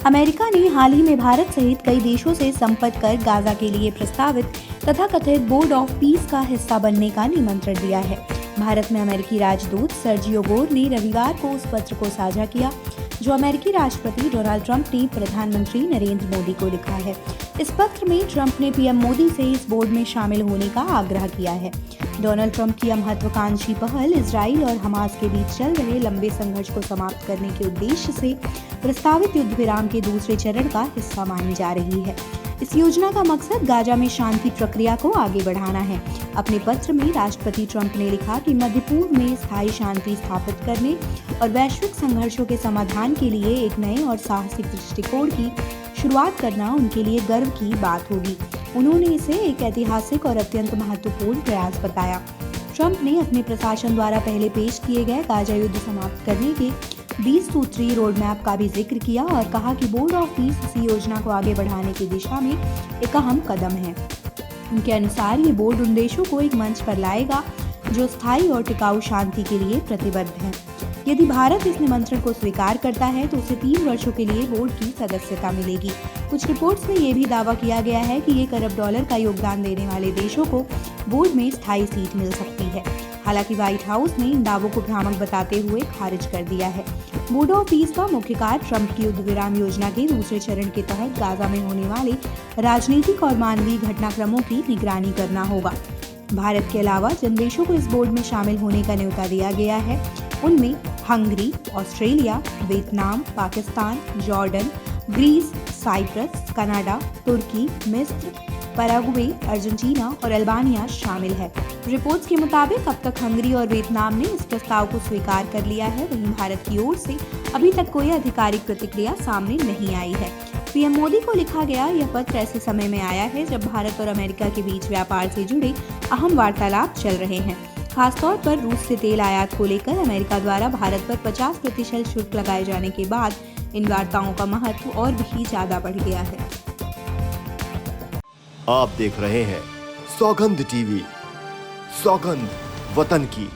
America ने हाल ही में भारत सहित कई देशों से संपर्क कर गाजा के लिए प्रस्तावित तथा कथित बोर्ड ऑफ पीस का हिस्सा बनने का निमंत्रण दिया है। भारत में अमेरिकी राजदूत सर्जियो गोर ने रविवार को उस पत्र को साझा किया जो अमेरिकी राष्ट्रपति डोनाल्ड ट्रंप ने प्रधानमंत्री नरेंद्र मोदी को लिखा है। इस पत्र में ट्रंप ने पीएम मोदी से इस बोर्ड में शामिल होने का आग्रह किया है। डोनाल्ड ट्रंप की यह महत्वाकांक्षी पहल इजराइल और हमास के बीच चल रहे लंबे संघर्ष को समाप्त करने के उद्देश्य से प्रस्तावित युद्ध विराम के दूसरे चरण का हिस्सा मानी जा रही है। इस योजना का मकसद गाजा में शांति प्रक्रिया को आगे बढ़ाना है। अपने पत्र में राष्ट्रपति ट्रंप ने लिखा कि मध्य पूर्व में स्थायी शांति स्थापित करने और वैश्विक संघर्षों के समाधान के लिए एक नए और साहसिक दृष्टिकोण की शुरुआत करना उनके लिए गर्व की बात होगी। उन्होंने इसे एक ऐतिहासिक और अत्यंत महत्वपूर्ण प्रयास बताया। ट्रंप ने अपने प्रशासन द्वारा पहले पेश किए गए गाजा युद्ध समाप्त करने के 20 सूत्रीय रोड मैप का भी जिक्र किया और कहा कि बोर्ड ऑफ पीस इस योजना को आगे बढ़ाने की दिशा में एक अहम कदम है। उनके अनुसार ये बोर्ड उन देशों को एक मंच पर लाएगा जो स्थायी और टिकाऊ शांति के लिए प्रतिबद्ध हैं। यदि भारत इस निमंत्रण को स्वीकार करता है तो उसे 3 वर्षों के लिए बोर्ड की सदस्यता मिलेगी। कुछ रिपोर्ट्स में ये भी दावा किया गया है कि $1 अरब का योगदान देने वाले देशों को बोर्ड में स्थायी सीट मिल सकती है। हालांकि व्हाइट हाउस ने इन दावों को भ्रामक बताते हुए खारिज कर दिया है। बोर्ड ऑफ पीस का मुख्य कार्य ट्रंप की युद्ध विराम योजना के दूसरे चरण के तहत गाजा में होने वाले राजनीतिक और मानवीय घटनाक्रमों की निगरानी करना होगा। भारत के अलावा जिन देशों को इस बोर्ड में शामिल होने का न्योता दिया गया है उनमें Hungary, Australia, Vietnam, Pakistan, Jordan, Greece, Cyprus, Canada, तुर्की, मिस्र, पैराग्वे, अर्जेंटीना और अल्बानिया शामिल है। रिपोर्ट्स के मुताबिक अब तक हंगरी और वियतनाम ने इस प्रस्ताव को स्वीकार कर लिया है। वहीं भारत की ओर से अभी तक कोई आधिकारिक प्रतिक्रिया सामने नहीं आई है। पीएम मोदी को लिखा गया यह पत्र ऐसे समय में आया है जब भारत और अमेरिका के बीच व्यापार से जुड़े अहम वार्तालाप चल रहे हैं। खासतौर पर रूस से तेल आयात को लेकर अमेरिका द्वारा भारत पर 50% शुल्क लगाए जाने के बाद इन वार्ताओं का महत्व और भी ज्यादा बढ़ गया है। आप देख रहे हैं सौगंध टीवी, सौगंध वतन की।